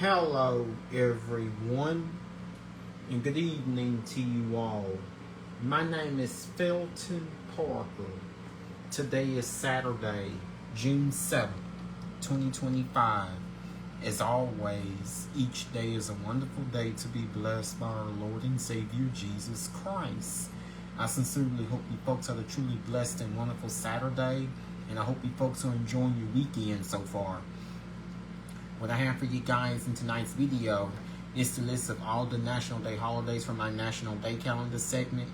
Hello, everyone, and good evening to you all. My name is Felton Parker. Today is Saturday, June 7th, 2025. As always, each day is a wonderful day to be blessed by our Lord and Savior Jesus Christ. I sincerely hope you folks had a truly blessed and wonderful Saturday, and I hope you folks are enjoying your weekend so far. What I have for you guys in tonight's video is the list of all the National Day holidays from my National Day calendar segment.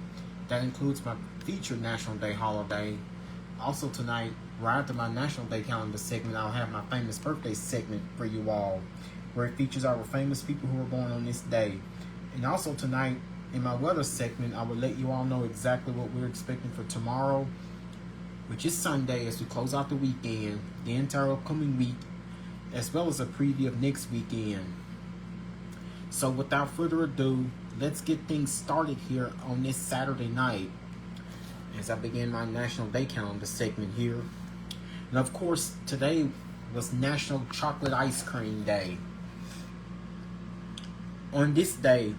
That includes my featured National Day holiday. Also tonight, right after my National Day calendar segment, I'll have my famous birthday segment for you all, where it features our famous people who were born on this day. And also tonight, in my weather segment, I will let you all know exactly what we're expecting for tomorrow, which is Sunday, as we close out the weekend, the entire upcoming week, as well as a preview of next weekend. So without further ado, let's get things started here on this Saturday night as I begin my National Day calendar segment here. And of course, today was National Chocolate Ice Cream Day. On this day,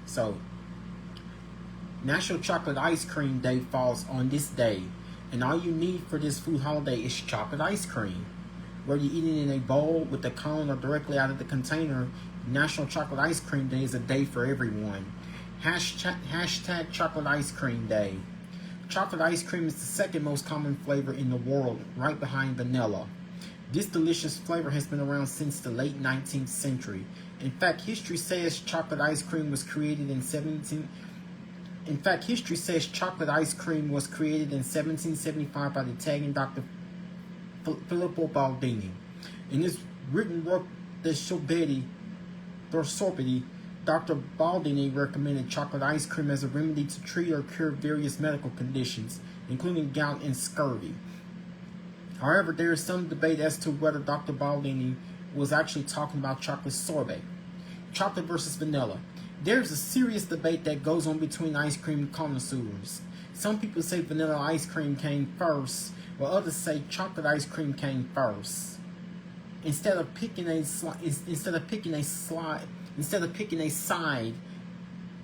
National Chocolate Ice Cream Day falls on this day, and all you need for this food holiday is chocolate ice cream. Whether you eat it in a bowl, with the cone, or directly out of the container, National Chocolate Ice Cream Day is a day for everyone. Hashtag Chocolate Ice Cream Day. Chocolate ice cream is the second most common flavor in the world, right behind vanilla. This delicious flavor has been around since the late 19th century. In fact, history says chocolate ice cream was created in 1775 by the Italian doctor Filippo Baldini. In his written work, De Sorbeti, Dr. Baldini recommended chocolate ice cream as a remedy to treat or cure various medical conditions, including gout and scurvy. However, there is some debate as to whether Dr. Baldini was actually talking about chocolate sorbet. Chocolate versus vanilla. There is a serious debate that goes on between ice cream connoisseurs. Some people say vanilla ice cream came first, while others say chocolate ice cream came first. Instead of picking a side,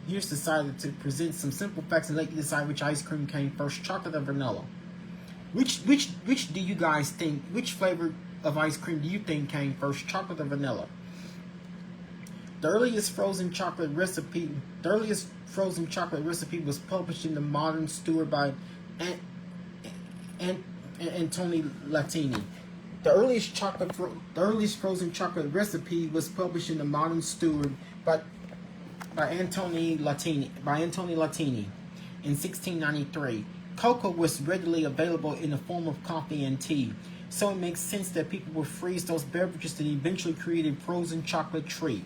here's decided to present some simple facts and let you decide which ice cream came first, chocolate or vanilla. Which do you guys think? Which flavor of ice cream do you think came first, chocolate or vanilla? The earliest frozen chocolate recipe was published in the Modern Steward by Anthony Latini. The earliest frozen chocolate recipe was published in the Modern Steward by Anthony Latini in 1693. Cocoa was readily available in the form of coffee and tea, so it makes sense that people would freeze those beverages that eventually created frozen chocolate treat.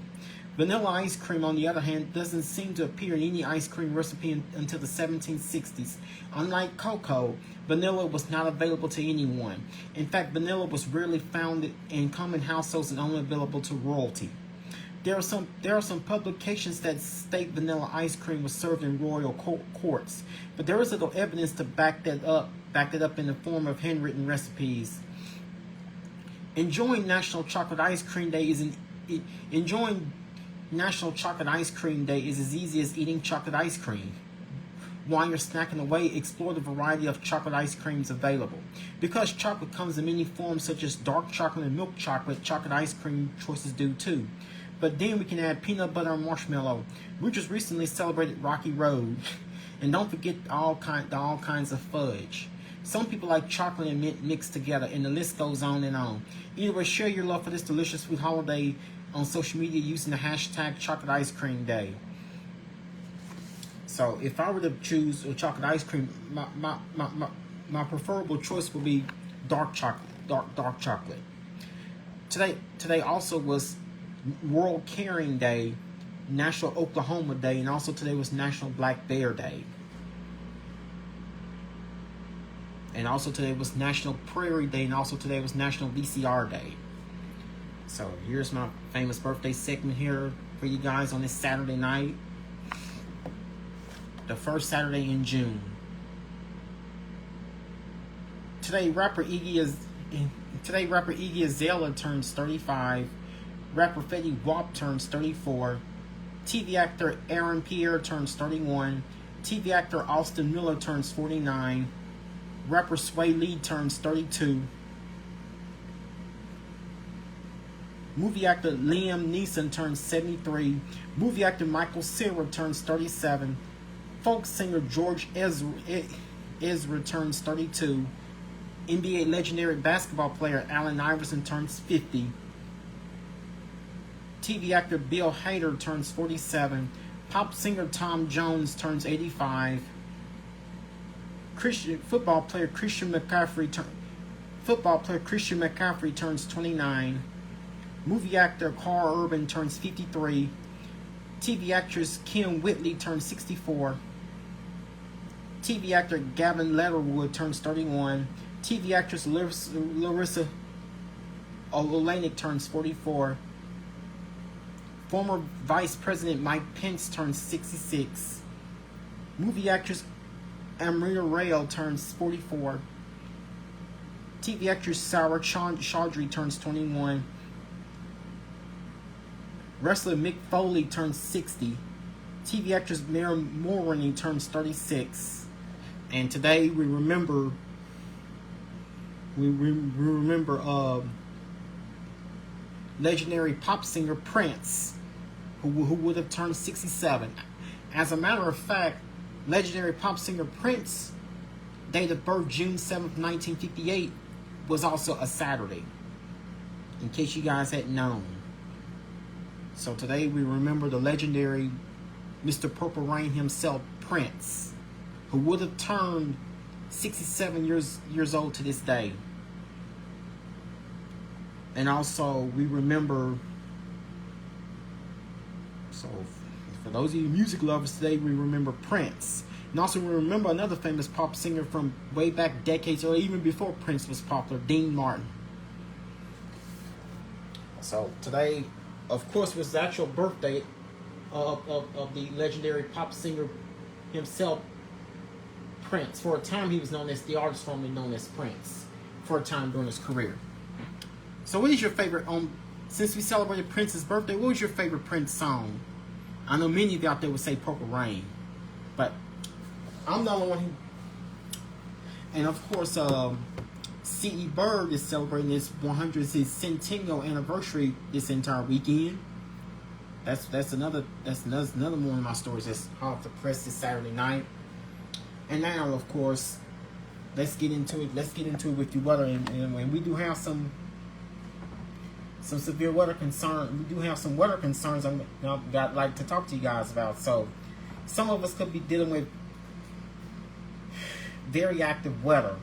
Vanilla ice cream, on the other hand, doesn't seem to appear in any ice cream recipe until the 1760s. Unlike cocoa, vanilla was not available to anyone. In fact, vanilla was rarely found in common households and only available to royalty. There are some publications that state vanilla ice cream was served in royal courts, but there is little evidence to back it up in the form of handwritten recipes. Enjoying National Chocolate Ice Cream Day is as easy as eating chocolate ice cream. While you're snacking away, explore the variety of chocolate ice creams available. Because chocolate comes in many forms such as dark chocolate and milk chocolate ice cream choices do too. But then we can add peanut butter and marshmallow. We just recently celebrated Rocky Road. And don't forget all kinds of fudge. Some people like chocolate and mint mixed together, and the list goes on and on. Either way, share your love for this delicious food holiday on social media using the hashtag Chocolate Ice Cream Day. So if I were to choose a chocolate ice cream, my preferable choice would be dark chocolate. Today also was World Caring Day, National Oklahoma Day, and also today was National Black Bear Day. And also today was National Prairie Day, and also today was National VCR Day. So here's my famous birthday segment here for you guys on this Saturday night. The first Saturday in June. Today rapper Iggy Azalea turns 35. Rapper Fetty Wap turns 34. TV actor Aaron Pierre turns 31. TV actor Austin Miller turns 49. Rapper Sway Lee turns 32. Movie actor Liam Neeson turns 73. Movie actor Michael Cera turns 37. Folk singer George Ezra turns 32. NBA legendary basketball player Allen Iverson turns 50. TV actor Bill Hader turns 47. Pop singer Tom Jones turns 85. Football player Christian McCaffrey turns 29. Movie actor Carl Urban turns 53. TV actress Kim Whitley turns 64. TV actor Gavin Letterwood turns 31. TV actress Larissa Oleynik turns 44. Former Vice President Mike Pence turns 66. Movie actress Amrita Rail turns 44. TV actress Sarah Chaudhry turns 21. Wrestler Mick Foley turns 60. TV actress Mary Mulroney turns 36. And today we remember legendary pop singer Prince, who would have turned 67. As a matter of fact, legendary pop singer Prince, date of birth June 7th, 1958, was also a Saturday, in case you guys hadn't known. So today we remember the legendary Mr. Purple Rain himself, Prince, who would have turned 67 years old to this day. And also we remember, so for those of you music lovers today, we remember Prince. And also we remember another famous pop singer from way back decades or even before Prince was popular, Dean Martin. So today, of course, was the actual birthday of the legendary pop singer himself, Prince. For a time, he was known as the artist formerly known as Prince, for a time during his career. So what is your favorite, since we celebrated Prince's birthday, what was your favorite Prince song? I know many of you out there would say Purple Rain, but I'm the only one who, and of course, C.E. Bird is celebrating his 100th centennial anniversary this entire weekend. That's another one of my stories that's hot off the press this Saturday night. And now, of course, let's get into it. Let's get into it with the weather, and we do have some severe weather concerns. We do have some weather concerns I'd like to talk to you guys about. So, some of us could be dealing with very active weather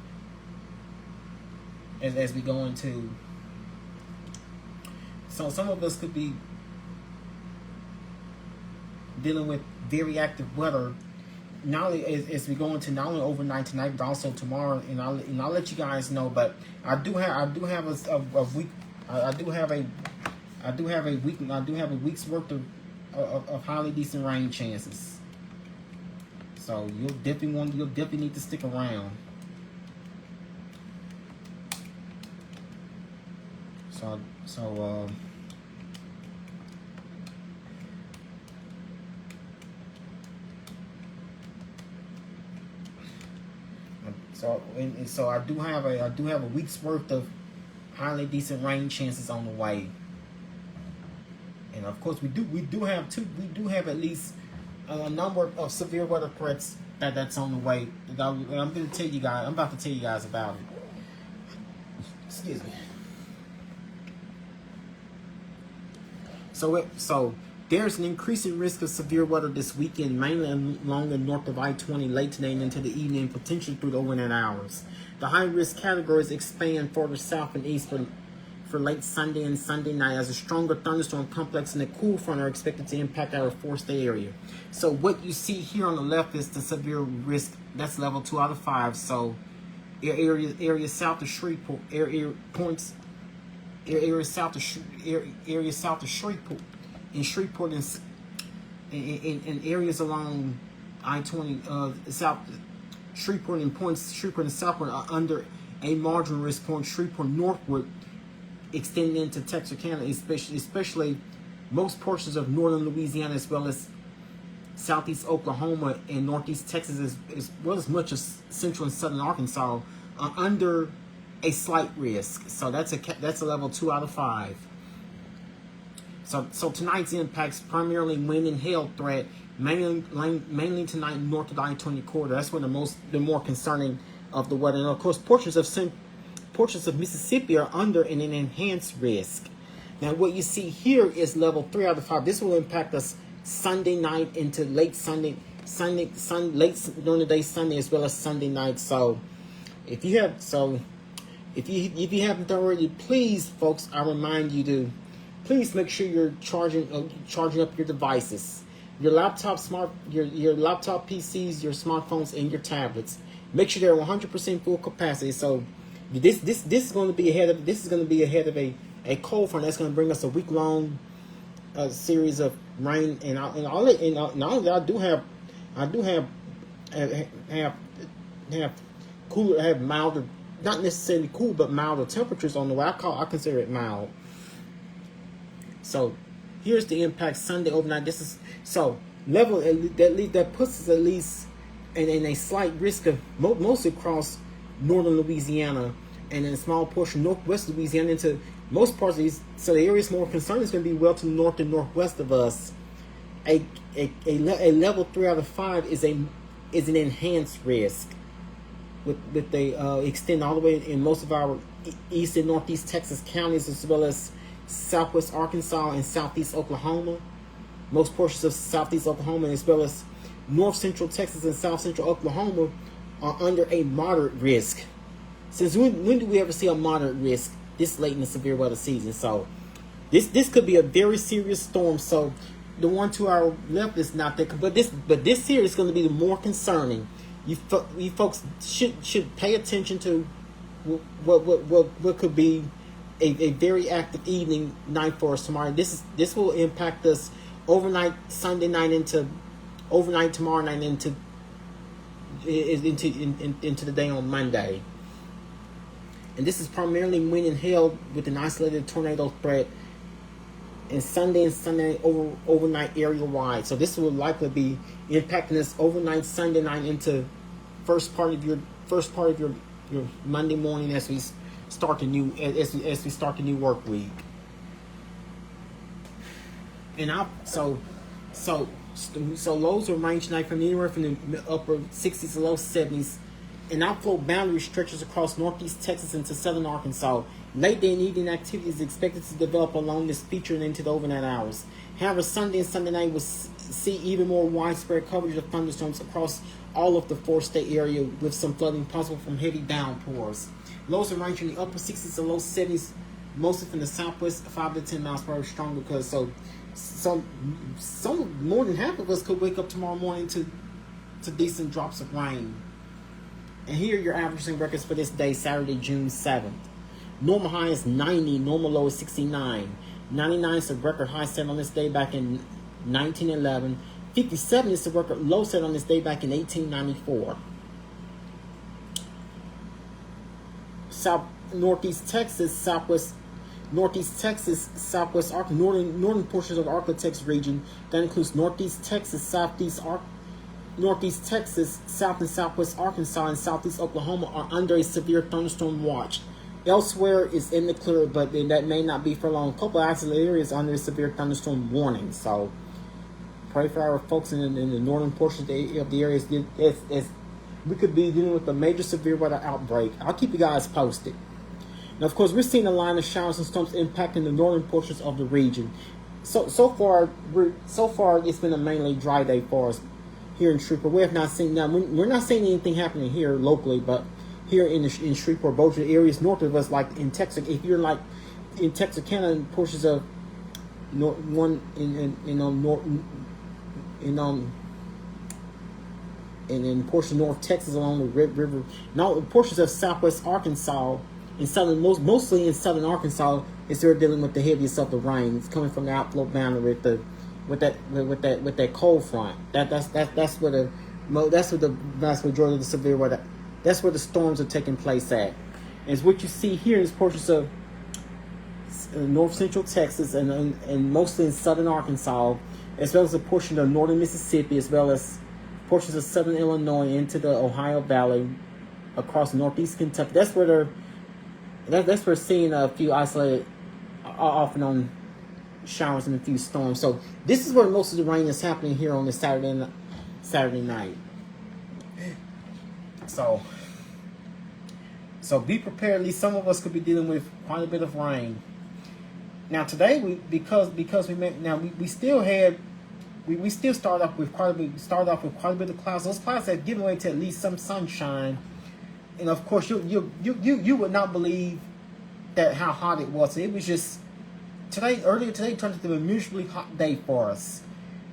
as we go into. So some of us could be dealing with very active weather, not only as we go into not only overnight tonight, but also tomorrow. And I'll let you guys know. But I do have a week's worth of highly decent rain chances. So you'll definitely need to stick around. So I do have a week's worth of highly decent rain chances on the way. And of course we do have at least a number of severe weather threats that's on the way. I'm about to tell you guys about it. Excuse me. So there's an increasing risk of severe weather this weekend, mainly along the north of I-20 late today and into the evening, and potentially through the overnight hours. The high-risk categories expand further south and east for late Sunday and Sunday night, as a stronger thunderstorm complex and a cool front are expected to impact our four-state area. So what you see here on the left is the severe risk. That's level 2 out of 5. So area south of Shreveport, area south of Shreveport, in Shreveport and areas along I-20 south Shreveport and points Shreveport and southward are under a marginal risk point. Shreveport northward extending into Texarkana, especially most portions of northern Louisiana, as well as southeast Oklahoma and northeast Texas, as well as much as central and southern Arkansas, are under a slight risk. So that's a level 2 out of 5. So tonight's impacts primarily wind and hail threat, mainly tonight north of I-20 corridor. That's one of the more concerning of the weather. And of course, portions of Mississippi are under an enhanced risk. Now, what you see here is level 3 out of 5. This will impact us Sunday night into late late during the day Sunday, as well as Sunday night. So, if you haven't already, please, folks, I remind you to please make sure you're charging up your devices, your laptop, your laptop PCs, your smartphones, and your tablets. Make sure they're 100% full capacity. So this is going to be ahead of a cold front that's going to bring us a week-long series of rain. And all that I do have cooler, have milder, not necessarily cool, but milder temperatures on the way. I consider it mild. So here's the impact Sunday overnight. This is so level that puts us at least in a slight risk of mostly across northern Louisiana and in a small portion northwest Louisiana into most parts of these. So the areas more concerned is going to be well to the north and northwest of us. A level 3 out of 5 is an enhanced risk with the extend all the way in most of our east and northeast Texas counties, as well as southwest Arkansas and southeast Oklahoma. Most portions of southeast Oklahoma, as well as north central Texas and south central Oklahoma, are under a moderate risk. Since when do we ever see a moderate risk this late in the severe weather season? So this could be a very serious storm. So the one to our left is not that, but this here is going to be the more concerning. You folks should pay attention to what could be a very active evening night for us tomorrow. This will impact us overnight Sunday night into overnight tomorrow night into the day on Monday. And this is primarily wind and hail with an isolated tornado threat. And Sunday overnight area wide. So this will likely be impacting us overnight Sunday night into first part of your Monday morning as we start the new work week. And so lows will range tonight from anywhere from the upper 60s to low 70s. An outflow boundary stretches across northeast Texas into southern Arkansas. Late day and evening activity is expected to develop along this feature and into the overnight hours. However, Sunday and Sunday night will see even more widespread coverage of thunderstorms across all of the 4-state area, with some flooding possible from heavy downpours. Lows will range from the upper 60s to low 70s, mostly from the southwest, 5 to 10 miles per hour strong, because so more than half of us could wake up tomorrow morning to decent drops of rain. And here are your averaging records for this day, Saturday, June 7th. Normal high is 90, normal low is 69. 99 is the record high set on this day back in 1911. 57 is the record low set on this day back in 1894. Northeast Texas, southwest Arkansas, northern portions of the Arklatex region. That includes northeast Texas, northeast Texas, south and southwest Arkansas, and southeast Oklahoma are under a severe thunderstorm watch. Elsewhere is in the clear, but that may not be for long. A couple of isolated areas under a severe thunderstorm warning. So pray for our folks in the northern portions of the areas. As we could be dealing with a major severe weather outbreak. I'll keep you guys posted. Now, of course, we're seeing a line of showers and storms impacting the northern portions of the region. So far, it's been a mainly dry day for us here in Shreveport. We have not seen, now we're not seeing anything happening here locally, but here in Shreveport, both areas north of us, like in Texas, if you're like in Texarkana and portions of in portions of North Texas along the river, now portions of southwest Arkansas and mostly in southern Arkansas, is they're dealing with the heaviest of the rain. It's coming from the outflow boundary with that cold front. That's where the vast majority of the severe weather. That's where the storms are taking place at. And it's what you see here is portions of north central Texas, and mostly in southern Arkansas, as well as a portion of northern Mississippi, as well as portions of southern Illinois into the Ohio Valley, across northeast Kentucky. That's where we're seeing a few isolated, off and on showers and a few storms. So this is where most of the rain is happening here on this Saturday night. So be prepared. At least some of us could be dealing with quite a bit of rain. Now today, we still start off with quite a bit of clouds. Those clouds have given way to at least some sunshine, and of course you would not believe that how hot it was. It was just earlier today turned into a miserably hot day for us.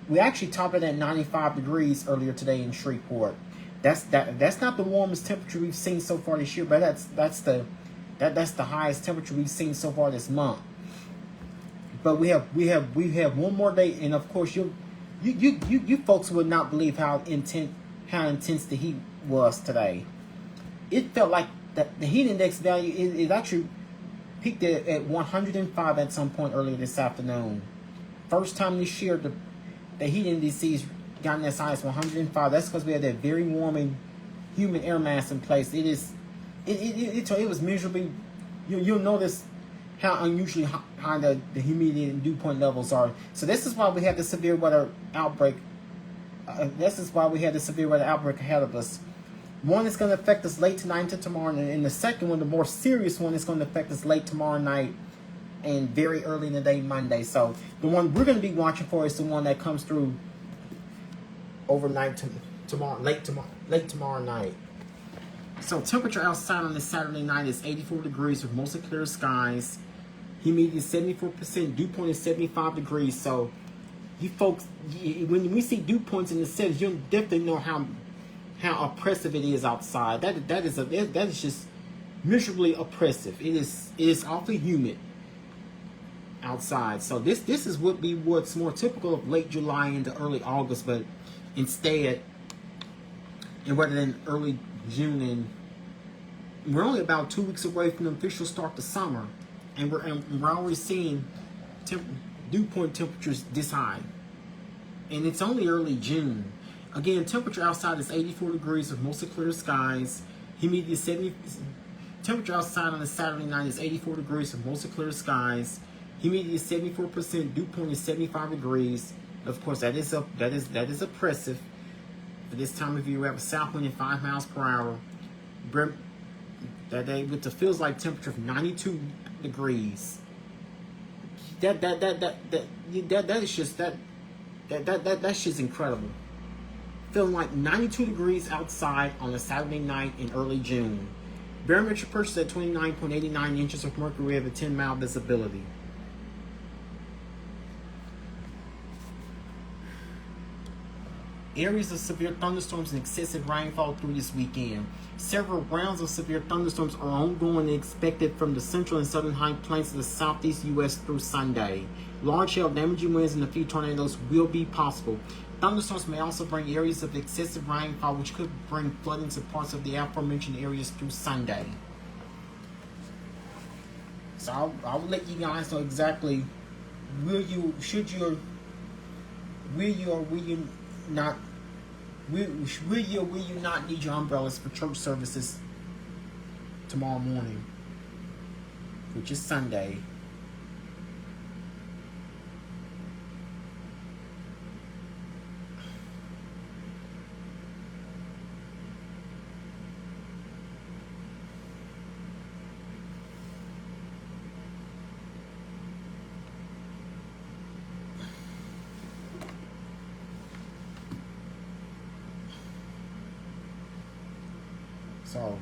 We actually topped it at 95 degrees earlier today in Shreveport. That's not the warmest temperature we've seen so far this year, but that's the highest temperature we've seen so far this month. But we have one more day, and of course you folks would not believe how intense the heat was today. It felt like the heat index value it actually peaked at 105 at some point earlier this afternoon. First time this year the heat indices gotten as high as 105. That's because we had that very warm and humid air mass in place. It was miserably. You'll notice how unusually high the humidity and dew point levels are. So this is why we had the severe weather outbreak. This is why we had the severe weather outbreak ahead of us. One is going to affect us late tonight into tomorrow, and the second one, the more serious one, is going to affect us late tomorrow night and very early in the day Monday. So the one we're going to be watching for is the one that comes through overnight late tomorrow night. So temperature outside on this Saturday night is 84 degrees with mostly clear skies. Humidity is 74%. Dew point is 75 degrees. So you folks, when we see dew points in the 70s, you'll definitely know how oppressive it is outside. That is just miserably oppressive. It is awfully humid outside. So this is what's more typical of late July into early August, but instead, and rather than early June, and we're only about 2 weeks away from the official start to summer, and we're already seeing dew point temperatures this high, and it's only early June. Again, temperature outside is 84 degrees with mostly clear skies. Humidity is 70. Temperature outside on a Saturday night is 84 degrees with mostly clear skies. Humidity is 74%. Dew point is 75 degrees. Of course, that is oppressive. For this time of year, we have a south wind at 5 miles per hour. That day with the feels like temperature of 92 degrees. That's just incredible. Feeling like 92 degrees outside on a Saturday night in early June. Barometric pressure at 29.89 inches of mercury. We have a 10-mile visibility. Areas of severe thunderstorms and excessive rainfall through this weekend. Several rounds of severe thunderstorms are ongoing and expected from the central and southern high plains of the southeast U.S. through Sunday. Large hail, damaging winds, and a few tornadoes will be possible. Thunderstorms may also bring areas of excessive rainfall, which could bring flooding to parts of the aforementioned areas through Sunday. So I'll let you guys know exactly will you not need your umbrellas for church services tomorrow morning, which is Sunday. So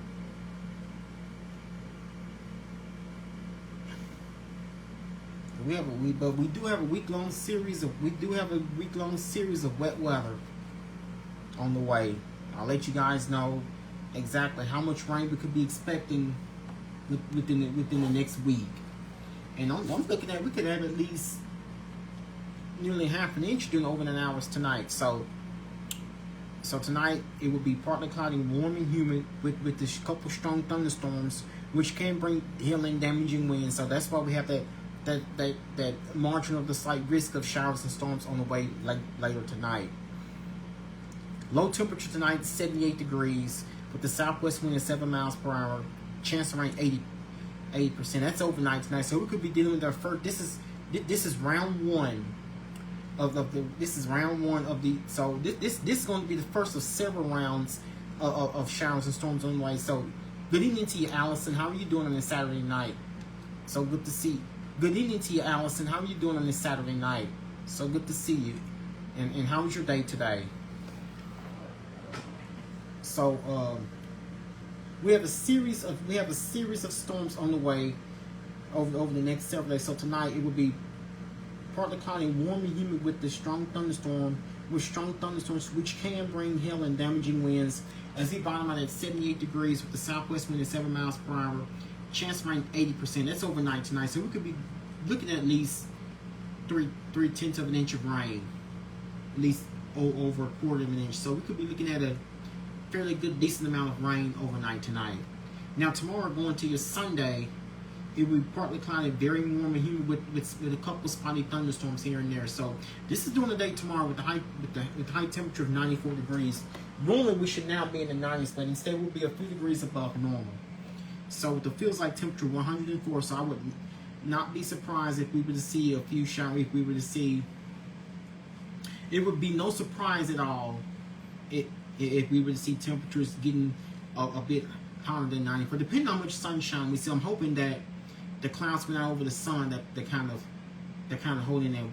we do have a week-long series of wet weather on the way. I'll let you guys know exactly how much rain we could be expecting within the next week. And I'm looking at we could have at least nearly half an inch during overnight hours tonight. So tonight it will be partly cloudy, warm and humid with a couple strong thunderstorms, which can bring hail and damaging winds. So that's why we have that that margin of the slight risk of showers and storms on the way later tonight. Low temperature tonight, 78 degrees, with the southwest wind at 7 miles per hour. Chance of rain 80%. That's overnight tonight. So we could be dealing with our first. This is round one of the. This is round one of the. So this is going to be the first of several rounds of showers and storms on the way. So good evening to you, Allison. How are you doing on this Saturday night? So good to see. Good evening to you, Allison. How are you doing on this Saturday night? So good to see you. And how was your day today? So we have a series of storms on the way over the next several days. So tonight it will be partly cloudy, warm and humid with the strong thunderstorms, which can bring hail and damaging winds. As we bottom out at 78 degrees with the southwest wind at 7 miles per hour. Chance of rain 80%. That's overnight tonight. So we could be looking at least 3/10 of an inch of rain, at least over 1/4 of an inch. So we could be looking at a fairly good, decent amount of rain overnight tonight. Now tomorrow, going to your Sunday, it will be partly cloudy, very warm and humid with a couple spotty thunderstorms here and there. So this is during the day tomorrow with the high temperature of 94 degrees. Normally we should now be in the 90s, but instead we'll be a few degrees above normal. So the feels like temperature 104. So I would not be surprised if we were to see a few showers. If we were to see, it would be no surprise at all if we were to see temperatures getting a bit hotter than 94, depending on how much sunshine we see. I'm hoping that the clouds went out over the sun, that they're kind of holding that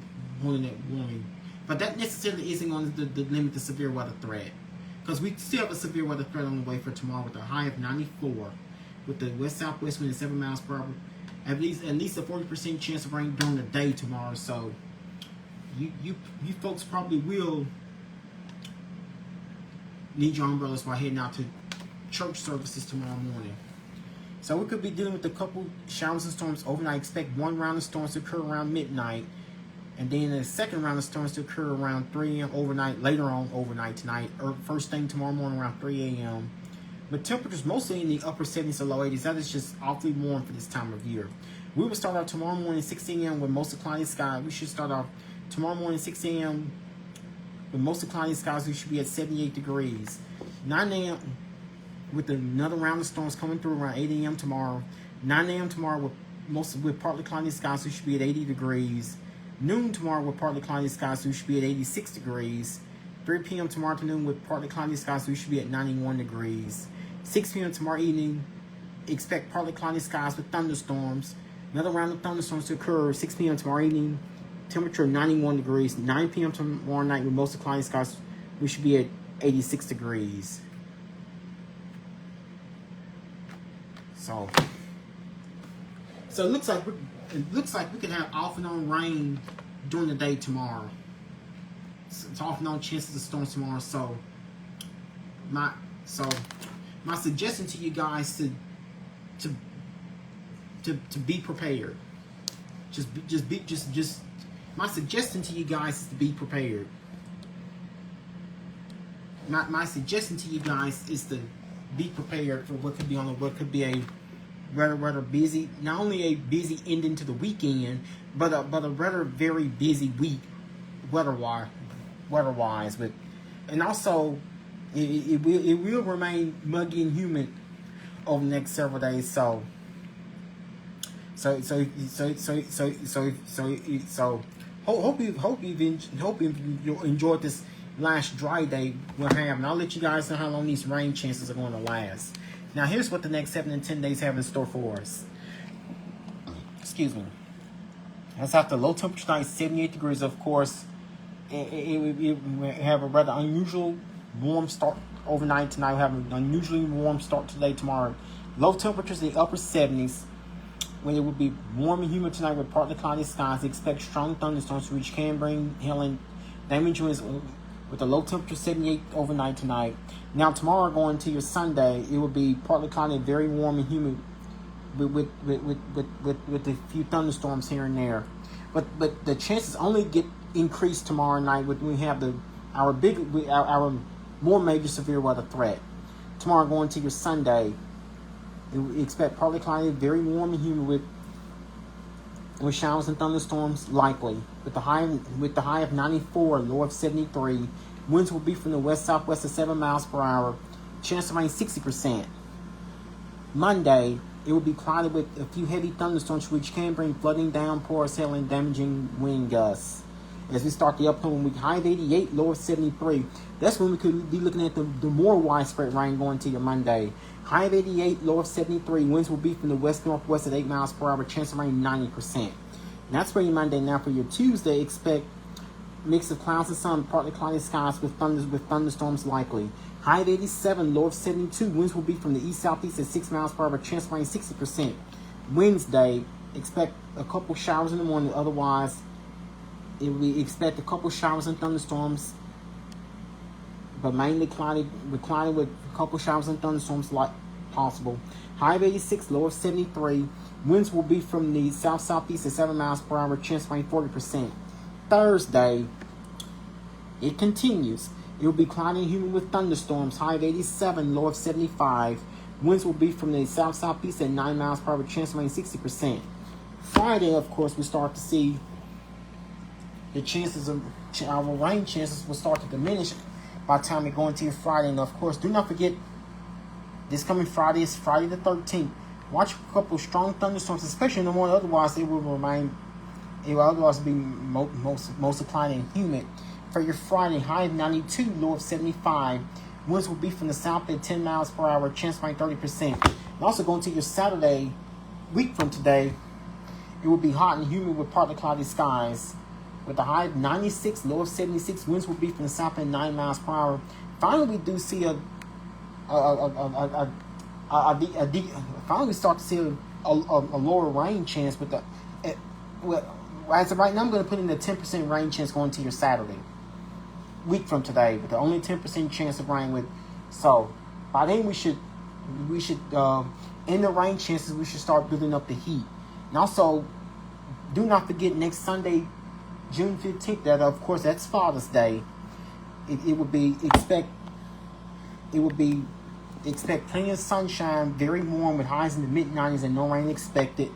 warming. But that necessarily isn't going to limit the severe weather threat, because we still have a severe weather threat on the way for tomorrow with a high of 94, with the west-southwest wind at 7 miles per hour. At least a 40% chance of rain during the day tomorrow. So you folks probably will need your umbrellas while heading out to church services tomorrow morning. So we could be dealing with a couple showers and storms overnight. Expect one round of storms to occur around midnight, and then the second round of storms to occur around 3 a.m. overnight, later on overnight tonight, or first thing tomorrow morning around 3 a.m. But temperatures mostly in the upper 70s to low 80s. That is just awfully warm for this time of year. We will start out tomorrow morning 6 a.m. with mostly cloudy skies. We should start off tomorrow morning 6 a.m. with mostly cloudy skies. We should be at 78 degrees. 9 a.m. with another round of storms coming through around 8 a.m. tomorrow. 9 a.m. tomorrow with partly cloudy skies. We should be at 80 degrees. Noon tomorrow with partly cloudy skies. We should be at 86 degrees. 3 p.m. tomorrow afternoon with partly cloudy skies. We should be at 91 degrees. 6 p.m. tomorrow evening, expect partly cloudy skies with thunderstorms. Another round of thunderstorms to occur 6 p.m. tomorrow evening. Temperature 91 degrees. 9 p.m. tomorrow night with mostly cloudy skies. We should be at 86 degrees. So it looks like we could have off and on rain during the day tomorrow. It's off and on chances of storms tomorrow. So my suggestion to you guys to be prepared. My suggestion to you guys is to be prepared. My suggestion to you guys is to be prepared for what could be a rather busy, not only a busy ending to the weekend, but a rather very busy week weather-wise. But and also it will remain muggy and humid over the next several days. So hope you enjoyed this last dry day we're having. And I'll let you guys know how long these rain chances are going to last. Now here's what the next 7 and 10 days have in store for us. Excuse me. That's after low temperature tonight, 78 degrees. Of course, it have a rather unusual warm start overnight tonight. We have an unusually warm start today, tomorrow. Low temperatures in the upper 70s. When it will be warm and humid tonight with partly cloudy skies. Expect strong thunderstorms which can bring hail and damage winds with a low temperature 78 overnight tonight. Now tomorrow going to your Sunday, it will be partly cloudy, very warm and humid with a few thunderstorms here and there. But the chances only get increased tomorrow night when we have our more major severe weather threat. Tomorrow going to your Sunday, expect partly cloudy, very warm and humid with showers and thunderstorms likely. With the high of 94, low of 73. Winds will be from the west southwest at 7 miles per hour. Chance of rain 60%. Monday, it will be cloudy with a few heavy thunderstorms which can bring flooding, downpours, hail, and damaging wind gusts. As we start the upcoming week, high of 88, low of 73. That's when we could be looking at the more widespread rain going to your Monday. High of 88, low of 73. Winds will be from the west-northwest at 8 miles per hour. Chance of rain 90%. And that's for your Monday. Now for your Tuesday, expect mix of clouds and sun, partly cloudy skies with thunderstorms likely. High of 87, low of 72. Winds will be from the east-southeast at 6 miles per hour. Chance of rain 60%. Wednesday, expect a couple showers in the morning. Otherwise, expect a couple showers and thunderstorms, but mainly cloudy with a couple showers and thunderstorms like possible. High of 86, low of 73. Winds will be from the south-southeast at 7 miles per hour. Chance of rain 40%. Thursday, it continues. It will be cloudy and humid with thunderstorms. High of 87, low of 75. Winds will be from the south-southeast at 9 miles per hour. Chance of rain 60%. Friday, of course, we start to see the chances of our rain chances will start to diminish by the time we go into your Friday. And of course, do not forget, this coming Friday is Friday the 13th. Watch a couple of strong thunderstorms, especially in the morning. Otherwise, it will be mostly cloudy and humid. For your Friday, high of 92, low of 75. Winds will be from the south at 10 miles per hour. Chance of rain 30%. And also going to your Saturday, week from today, it will be hot and humid with partly cloudy skies. With a high of 96, low of 76, winds will be from the south at 9 miles per hour. Finally, we do see finally we start to see a lower rain chance with the. As of right now, I'm going to put in a 10% rain chance going to your Saturday, week from today, with the only 10% chance of rain. So by then we should in the rain chances we should start building up the heat. And also, do not forget next Sunday, June 15th, that of course that's Father's Day. It would be expect plenty of sunshine, very warm with highs in the mid-90s and no rain expected.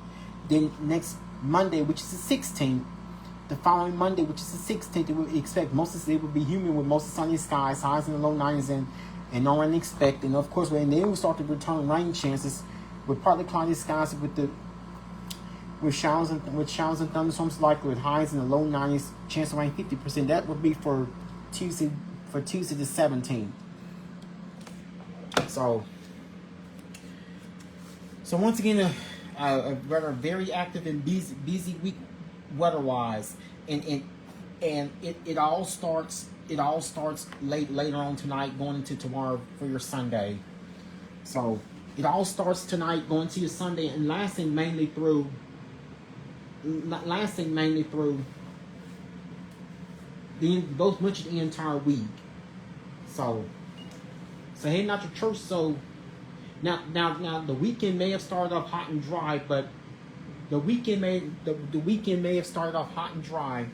Then next Monday, which is the 16th, the following Monday, which is the 16th, it will expect it will be humid with mostly sunny skies, highs in the low 90s and no rain expected. And of course, when then we start to return rain chances with partly cloudy skies with showers and thunderstorms likely with highs in the low 90s, chance of rain 50%. That would be for Tuesday the 17th. So once again, a rather very active and busy week weather-wise, and it all starts later on tonight, going into tomorrow for your Sunday. So it all starts tonight, going to your Sunday, and lasting mainly through both much of the entire week. So heading out to church. So now the weekend may have started off hot and dry, but the weekend may have started off hot and dry.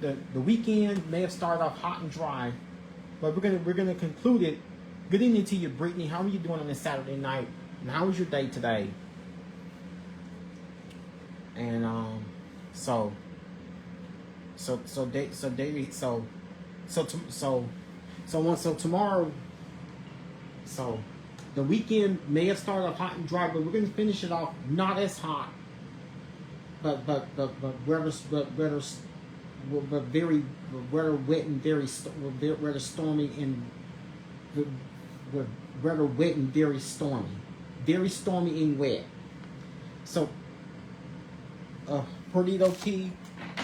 The weekend may have started off hot and dry, but we're gonna conclude it. Good evening to you, Brittany. How are you doing on this Saturday night? And how was your day today? And tomorrow. So the weekend may have started off hot and dry, but we're going to finish it off not as hot, but rather wet and very rather stormy and rather wet and very stormy and wet. So Perdido Key,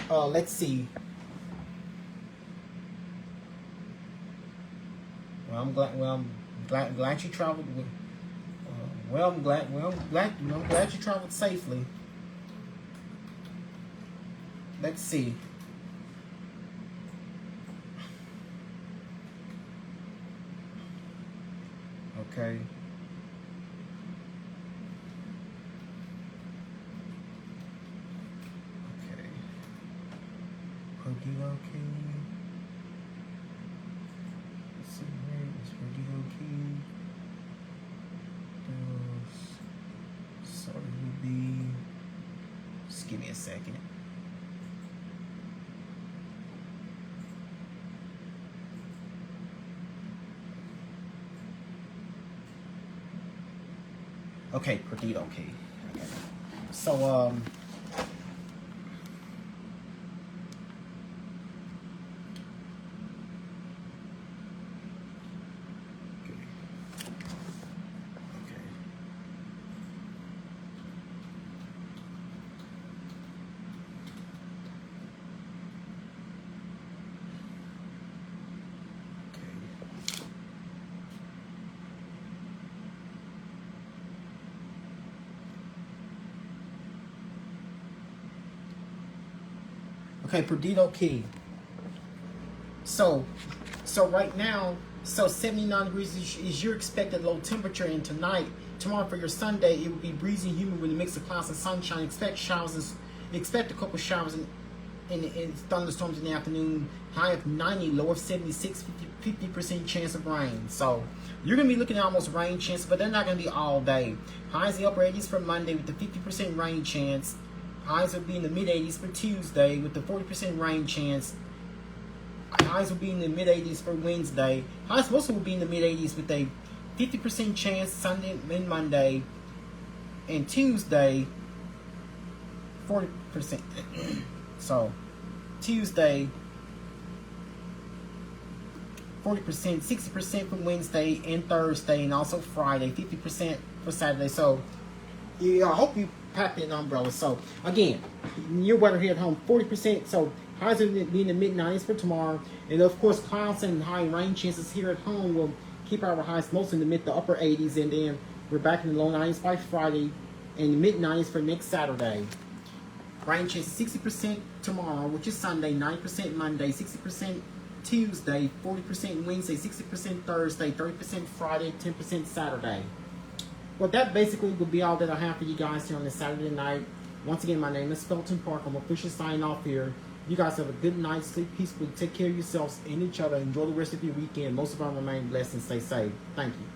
let's see. I'm glad you traveled. I'm glad you traveled safely. Let's see. Okay. Perdido Key. Let's see, where is Perdido Key? So it would be, just give me a second. Okay, Perdido, okay. So, okay. Okay, Perdido Key. So right now, 79 degrees is your expected low temperature, and tomorrow for your Sunday, it will be breezy and humid with a mix of clouds and sunshine. Expect a couple showers and thunderstorms in the afternoon. High of 90, low of 76, 50% chance of rain. So you're going to be looking at almost rain chances, but they're not going to be all day. Highs in the upper 80s for Monday with the 50% rain chance. Highs will be in the mid-80s for Tuesday with the 40% rain chance. Highs will be in the mid-80s for Wednesday. Highs mostly will be in the mid-80s with a 50% chance Sunday and Monday. And Tuesday, 40%. So, Tuesday, 40%, 60% for Wednesday and Thursday, and also Friday, 50% for Saturday. So, yeah, I hope you pack an umbrella. So, again, your weather here at home, 40%. So, highs will be in the mid-90s for tomorrow. And, of course, clouds and high rain chances here at home will keep our highs mostly in the mid to upper 80s. And then we're back in the low 90s by Friday and the mid-90s for next Saturday. Rain chance 60% tomorrow, which is Sunday, 90% Monday, 60% Tuesday, 40% Wednesday, 60% Thursday, 30% Friday, 10% Saturday. Well, that basically will be all that I have for you guys here on this Saturday night. Once again, my name is Felton Park. I'm officially signing off here. You guys have a good night. Sleep peacefully. Take care of yourselves and each other. Enjoy the rest of your weekend. Most of all, remain blessed and stay safe. Thank you.